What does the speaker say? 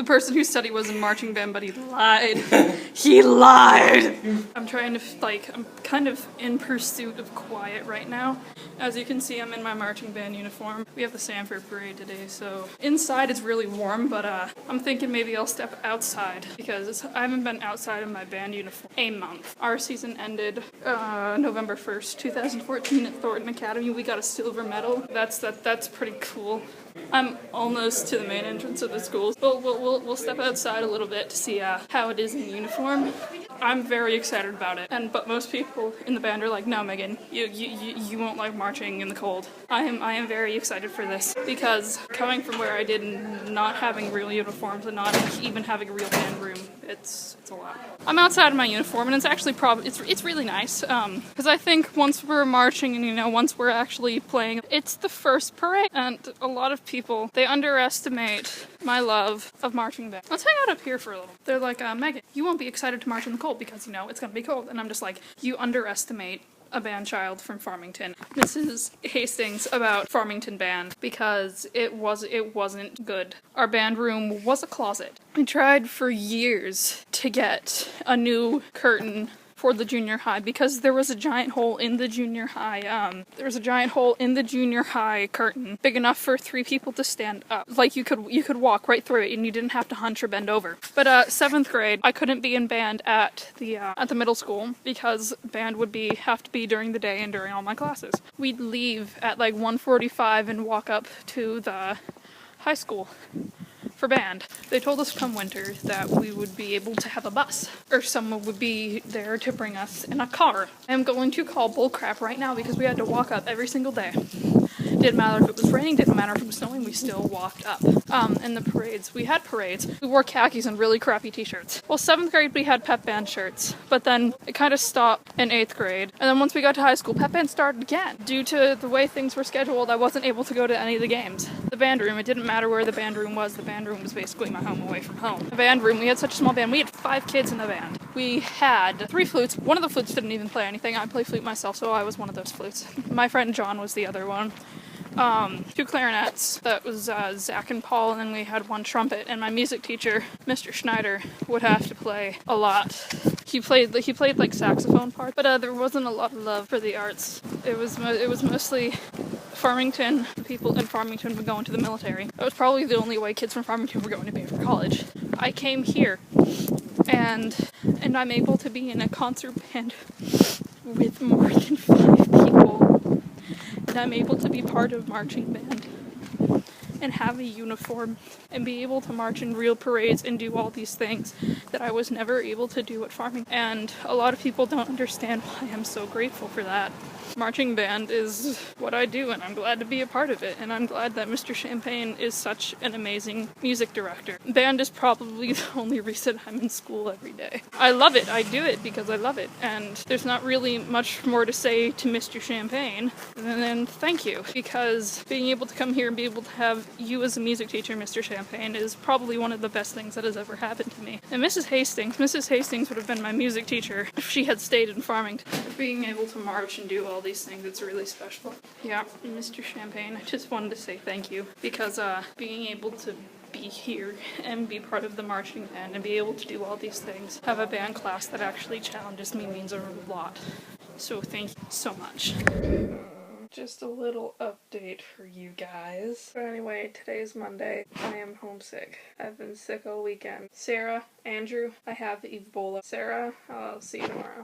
The person who said he was in marching band, but he lied. He lied! I'm trying to, I'm kind of in pursuit of quiet right now. As you can see, I'm in my marching band uniform. We have the Sanford Parade today, so inside it's really warm, but I'm thinking maybe I'll step outside because I haven't been outside in my band uniform a month. Our season ended November 1st, 2014 at Thornton Academy. We got a silver medal. That's pretty cool. I'm almost to the main entrance of the school, but we'll step outside a little bit to see how it is in uniform. I'm very excited about it, but most people in the band are like, no, Megan, you won't like marching in the cold. I am very excited for this because coming from where I did, not having real uniforms and not even having a real band room, it's a lot. I'm outside in my uniform and it's actually it's really nice because I think once we're marching and once we're actually playing, it's the first parade, and a lot of people, they underestimate my love of marching band. Let's hang out up here for a little. They're like, Megan, you won't be excited to march in the cold because it's gonna be cold, and I'm just like, you underestimate a band child from Farmington. Mrs. Hastings about Farmington band because it wasn't good. Our band room was a closet. We tried for years to get a new curtain for the junior high because there was a giant hole in the junior high. There was a giant hole in the junior high curtain, big enough for 3 people to stand up. Like you could walk right through it, and you didn't have to hunch or bend over. But 7th grade, I couldn't be in band at the middle school because band would have to be during the day and during all my classes. We'd leave at like 1:45 and walk up to the high school for band. They told us come winter that we would be able to have a bus, or someone would be there to bring us in a car. I'm going to call bullcrap right now because we had to walk up every single day. Didn't matter if it was raining, didn't matter if it was snowing, we still walked up. And the parades, we had parades. We wore khakis and really crappy t-shirts. Well, 7th grade we had pep band shirts, but then it kind of stopped in 8th grade. And then once we got to high school, pep band started again. Due to the way things were scheduled, I wasn't able to go to any of the games. The band room, it didn't matter where the band room was basically my home away from home. The band room, we had such a small band, we had 5 kids in the band. We had 3 flutes. One of the flutes didn't even play anything. I play flute myself, so I was one of those flutes. My friend John was the other one. 2 clarinets, that was Zach and Paul, and then we had 1 trumpet, and my music teacher, Mr. Schneider, would have to play a lot. He played like saxophone parts, but there wasn't a lot of love for the arts. It was mostly Farmington. The people in Farmington were going to the military. That was probably the only way kids from Farmington were going to pay for college. I came here, and I'm able to be in a concert band with more than 5 people. And I'm able to be part of marching band and have a uniform and be able to march in real parades and do all these things that I was never able to do at Farmington. And a lot of people don't understand why I'm so grateful for that. Marching band is what I do, and I'm glad to be a part of it, and I'm glad that Mr. Champagne is such an amazing music director. Band is probably the only reason I'm in school every day. I love it. I do it because I love it, and there's not really much more to say to Mr. Champagne than thank you, because being able to come here and be able to have you as a music teacher, Mr. Champagne, is probably one of the best things that has ever happened to me. And Mrs. Hastings would have been my music teacher if she had stayed in Farmington. Being able to march and do all these things, it's really special. Yeah, Mr. Champagne, I just wanted to say thank you, because being able to be here and be part of the marching band and be able to do all these things, have a band class that actually challenges me, means a lot. So thank you so much. Just a little update for you guys. But anyway, today's Monday. I am homesick. I've been sick all weekend. Sarah, Andrew, I have Ebola. Sarah, I'll see you tomorrow.